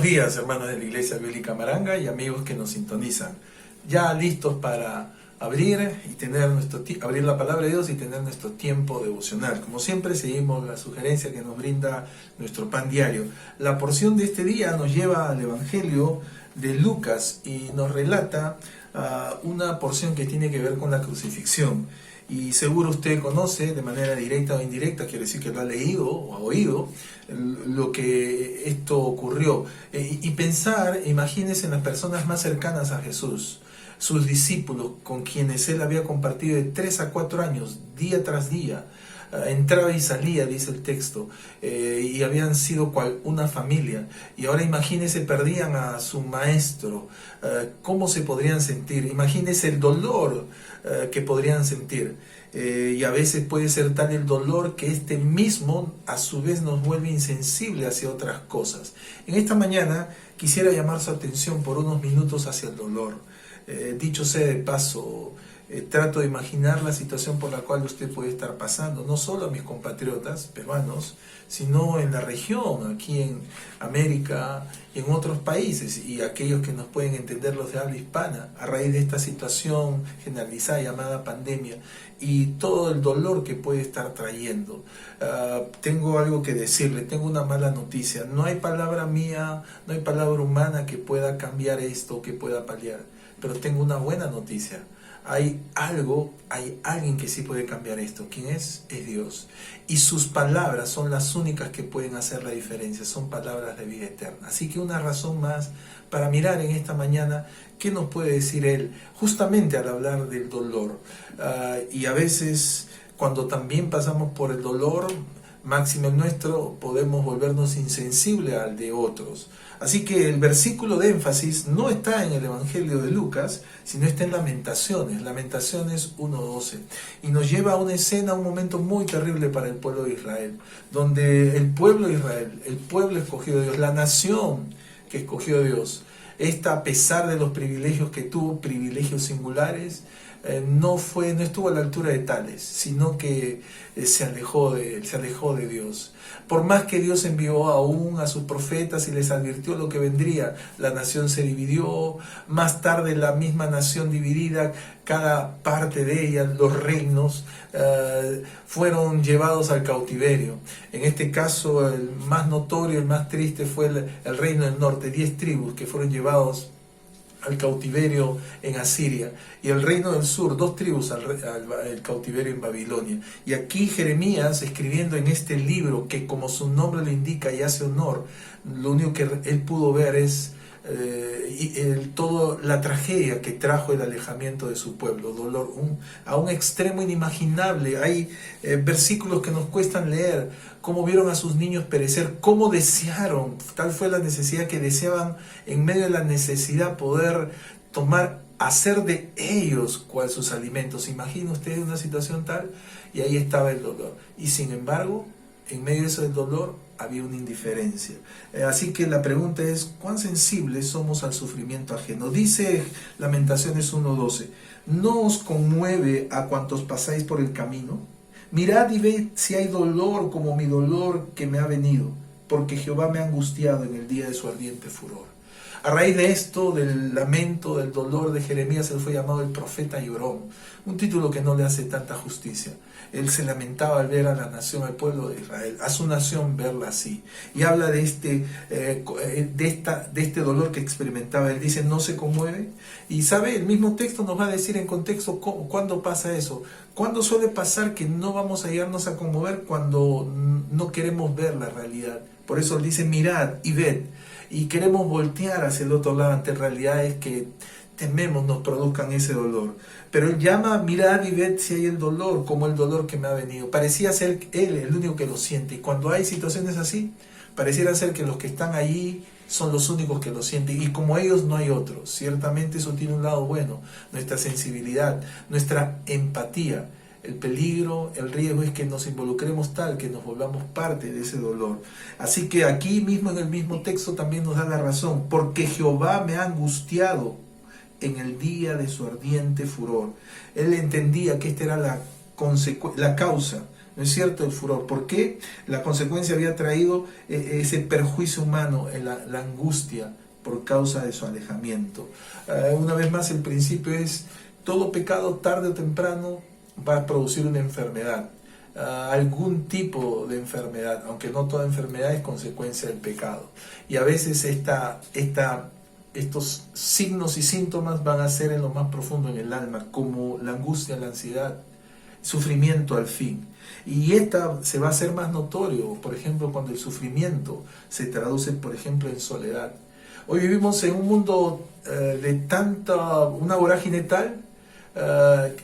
días, hermanos de la Iglesia Bíblica Maranga y amigos que nos sintonizan. Ya listos para abrir la palabra de Dios y tener nuestro tiempo devocional. Como siempre, seguimos la sugerencia que nos brinda nuestro pan diario. La porción de este día nos lleva al Evangelio de Lucas y nos relata una porción que tiene que ver con la crucifixión. Y seguro usted conoce de manera directa o indirecta, quiere decir que lo ha leído o ha oído, lo que esto ocurrió. Y pensar, imagínense en las personas más cercanas a Jesús, sus discípulos con quienes él había compartido de 3 a 4 años, día tras día, entraba y salía, dice el texto, y habían sido cual una familia. Y ahora imagínense, perdían a su maestro. ¿Cómo se podrían sentir? Imagínense el dolor que podrían sentir. Y a veces puede ser tal el dolor que este mismo a su vez nos vuelve insensible hacia otras cosas. En esta mañana quisiera llamar su atención por unos minutos hacia el dolor. Dicho sea de paso, trato de imaginar la situación por la cual usted puede estar pasando, no solo a mis compatriotas peruanos, sino en la región, aquí en América y en otros países, y aquellos que nos pueden entender, los de habla hispana, a raíz de esta situación generalizada llamada pandemia y todo el dolor que puede estar trayendo. Tengo algo que decirle, tengo una mala noticia. No hay palabra mía, no hay palabra humana que pueda cambiar esto, que pueda paliar, pero tengo una buena noticia. Hay alguien que sí puede cambiar esto. ¿Quién es? Es Dios. Y sus palabras son las únicas que pueden hacer la diferencia. Son palabras de vida eterna. Así que una razón más para mirar en esta mañana qué nos puede decir Él, justamente al hablar del dolor. Y a veces, cuando también pasamos por el dolor, máximo el nuestro, podemos volvernos insensibles al de otros. Así que el versículo de énfasis no está en el Evangelio de Lucas, sino está en Lamentaciones 1:12. Y nos lleva a una escena, un momento muy terrible para el pueblo de Israel, donde el pueblo de Israel, el pueblo escogido de Dios, la nación que escogió Dios, esta, a pesar de los privilegios que tuvo, privilegios singulares, no estuvo a la altura de tales, sino que se alejó de Dios. Por más que Dios envió aún a sus profetas y les advirtió lo que vendría, la nación se dividió. Más tarde, la misma nación dividida, cada parte de ella, los reinos, fueron llevados al cautiverio. En este caso, el más notorio, el más triste fue el reino del norte, 10 tribus que fueron llevados al cautiverio en Asiria, y el reino del sur, 2 tribus al cautiverio en Babilonia. Y aquí Jeremías, escribiendo en este libro, que como su nombre le indica y hace honor, lo único que él pudo ver es toda la tragedia que trajo el alejamiento de su pueblo, dolor a un extremo inimaginable. Hay versículos que nos cuestan leer, cómo vieron a sus niños perecer, cómo desearon, tal fue la necesidad que deseaban en medio de la necesidad poder hacer de ellos cual sus alimentos. Imagina usted una situación tal, y ahí estaba el dolor. Y sin embargo, en medio de eso del dolor, había una indiferencia. Así que la pregunta es, ¿cuán sensibles somos al sufrimiento ajeno? Dice Lamentaciones 1:12, ¿no os conmueve a cuantos pasáis por el camino? Mirad y ved si hay dolor como mi dolor que me ha venido, porque Jehová me ha angustiado en el día de su ardiente furor. A raíz de esto, del lamento, del dolor de Jeremías, él fue llamado el profeta llorón, un título que no le hace tanta justicia. Él se lamentaba al ver a la nación, al pueblo de Israel, a su nación verla así. Y habla de este dolor que experimentaba. Él dice, no se conmueve. Y sabe, el mismo texto nos va a decir en contexto cuándo pasa eso. ¿Cuándo suele pasar que no vamos a llegarnos a conmover? Cuando no queremos ver la realidad. Por eso él dice, mirad y ved. Y queremos voltear hacia el otro lado ante realidades que tememos nos produzcan ese dolor. Pero él llama a mirar y ver si hay el dolor, como el dolor que me ha venido. Parecía ser él el único que lo siente. Y cuando hay situaciones así, pareciera ser que los que están allí son los únicos que lo sienten. Y como ellos no hay otros. Ciertamente eso tiene un lado bueno. Nuestra sensibilidad, nuestra empatía. El peligro, el riesgo es que nos involucremos tal, que nos volvamos parte de ese dolor. Así que aquí mismo en el mismo texto también nos da la razón. Porque Jehová me ha angustiado en el día de su ardiente furor. Él entendía que esta era la causa ¿No es cierto? El furor. ¿Por qué? La consecuencia había traído ese perjuicio humano, la angustia por causa de su alejamiento. Una vez más, el principio es, todo pecado tarde o temprano va a producir una enfermedad. Algún tipo de enfermedad, aunque no toda enfermedad es consecuencia del pecado. Y a veces estos signos y síntomas van a ser en lo más profundo en el alma, como la angustia, la ansiedad, sufrimiento al fin. Y esta se va a hacer más notorio, por ejemplo, cuando el sufrimiento se traduce, por ejemplo, en soledad. Hoy vivimos en un mundo de una vorágine tal,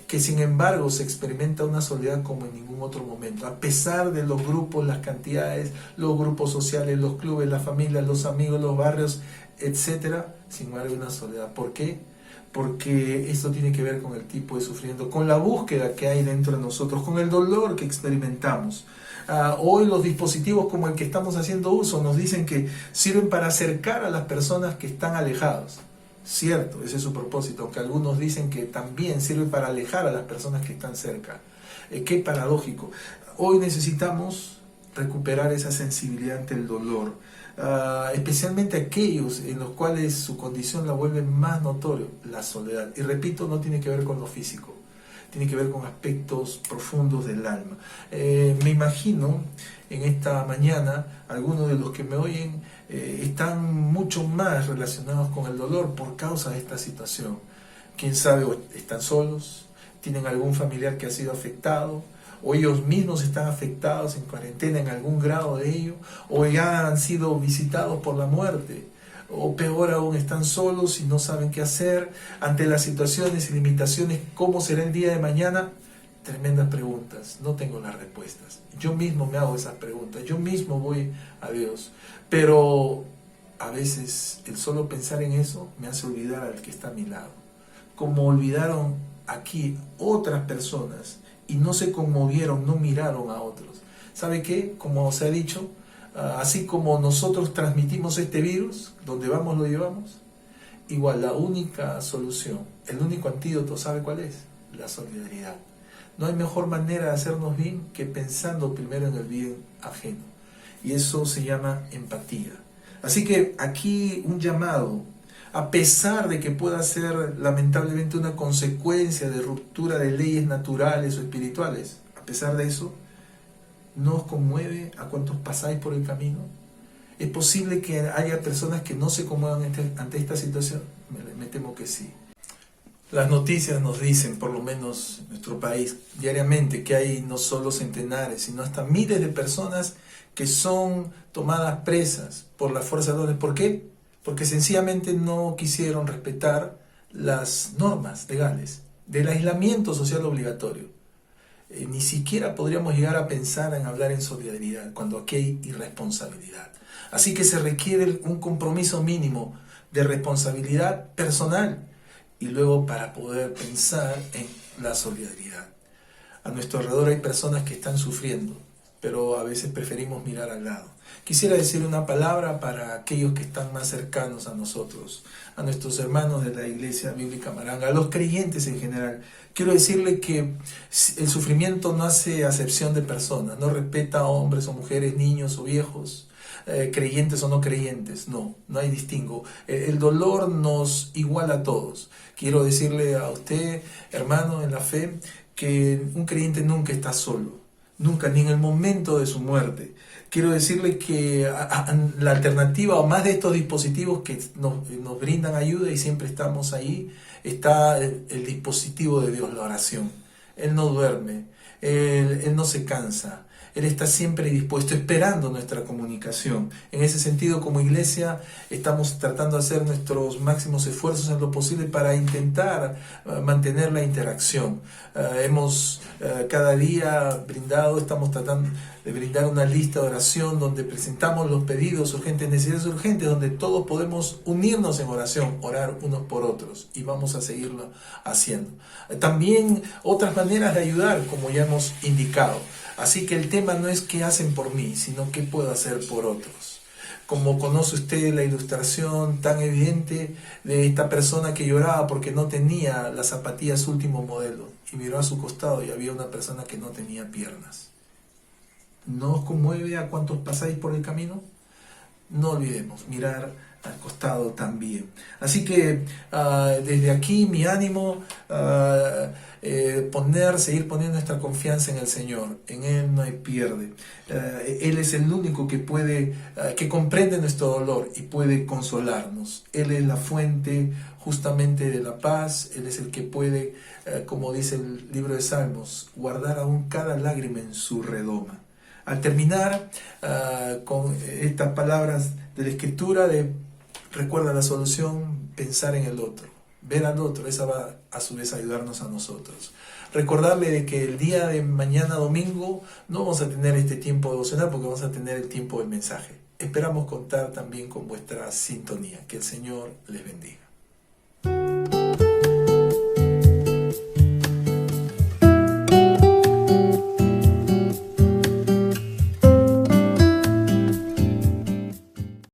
que sin embargo se experimenta una soledad como en ningún otro momento, a pesar de los grupos, las cantidades, los grupos sociales, los clubes, las familias, los amigos, los barrios, etcétera. Sin embargo, una soledad. ¿Por qué? Porque esto tiene que ver con el tipo de sufrimiento, con la búsqueda que hay dentro de nosotros, con el dolor que experimentamos. Hoy los dispositivos como el que estamos haciendo uso nos dicen que sirven para acercar a las personas que están alejadas. Cierto, ese es su propósito, aunque algunos dicen que también sirve para alejar a las personas que están cerca. Qué paradójico. Hoy necesitamos recuperar esa sensibilidad ante el dolor, especialmente aquellos en los cuales su condición la vuelve más notorio, la soledad. Y repito, no tiene que ver con lo físico, tiene que ver con aspectos profundos del alma. Me imagino en esta mañana algunos de los que me oyen están mucho más relacionados con el dolor por causa de esta situación. Quién sabe, están solos, tienen algún familiar que ha sido afectado, o ellos mismos están afectados en cuarentena en algún grado de ello, o ya han sido visitados por la muerte, o peor aún, están solos y no saben qué hacer ante las situaciones y limitaciones. ¿Cómo será el día de mañana? Tremendas preguntas, no tengo las respuestas. Yo mismo me hago esas preguntas, yo mismo voy a Dios, pero a veces el solo pensar en eso me hace olvidar al que está a mi lado. Como olvidaron aquí otras personas y no se conmovieron, no miraron a otros. ¿Sabe qué? Como se ha dicho, así como nosotros transmitimos este virus, donde vamos lo llevamos, igual la única solución, el único antídoto, ¿sabe cuál es? La solidaridad. No hay mejor manera de hacernos bien que pensando primero en el bien ajeno. Y eso se llama empatía. Así que aquí un llamado, a pesar de que pueda ser lamentablemente una consecuencia de ruptura de leyes naturales o espirituales, a pesar de eso, ¿no os conmueve a cuantos pasáis por el camino? ¿Es posible que haya personas que no se conmuevan ante esta situación? Me temo que sí. Las noticias nos dicen, por lo menos en nuestro país, diariamente, que hay no solo centenares, sino hasta miles de personas que son tomadas presas por las fuerzas de orden. ¿Por qué? Porque sencillamente no quisieron respetar las normas legales del aislamiento social obligatorio. Ni siquiera podríamos llegar a pensar en hablar en solidaridad cuando aquí hay irresponsabilidad. Así que se requiere un compromiso mínimo de responsabilidad personal y luego para poder pensar en la solidaridad. A nuestro alrededor hay personas que están sufriendo, pero a veces preferimos mirar al lado. Quisiera decir una palabra para aquellos que están más cercanos a nosotros, a nuestros hermanos de la Iglesia Bíblica Maranga, a los creyentes en general. Quiero decirle que el sufrimiento no hace acepción de personas, no respeta a hombres o mujeres, niños o viejos, creyentes o no creyentes, no hay distingo. El dolor nos iguala a todos. Quiero decirle a usted, hermano en la fe, que un creyente nunca está solo, nunca, ni en el momento de su muerte. Quiero decirle que la alternativa, o más de estos dispositivos que nos brindan ayuda y siempre estamos ahí, está el dispositivo de Dios, la oración. Él no duerme, Él no se cansa. Él está siempre dispuesto, esperando nuestra comunicación. En ese sentido, como iglesia, estamos tratando de hacer nuestros máximos esfuerzos en lo posible para intentar mantener la interacción. Hemos cada día estamos tratando de brindar una lista de oración donde presentamos los pedidos urgentes, necesidades urgentes, donde todos podemos unirnos en oración, orar unos por otros, y vamos a seguirlo haciendo. También otras maneras de ayudar, como ya hemos indicado. Así que el tema no es qué hacen por mí, sino qué puedo hacer por otros. Como conoce usted la ilustración tan evidente de esta persona que lloraba porque no tenía las zapatillas último modelo y miró a su costado y había una persona que no tenía piernas. ¿No os conmueve a cuantos pasáis por el camino? No olvidemos mirar al costado también. Así que desde aquí mi ánimo, seguir poniendo nuestra confianza en el Señor. En Él no hay pierde. Él es el único que puede, que comprende nuestro dolor y puede consolarnos. Él es la fuente justamente de la paz. Él es el que puede, como dice el libro de Salmos, guardar aún cada lágrima en su redoma. Al terminar con estas palabras de la Escritura de recuerda la solución, pensar en el otro, ver al otro, esa va a su vez a ayudarnos a nosotros. Recordarle de que el día de mañana domingo no vamos a tener este tiempo devocional porque vamos a tener el tiempo del mensaje. Esperamos contar también con vuestra sintonía. Que el Señor les bendiga.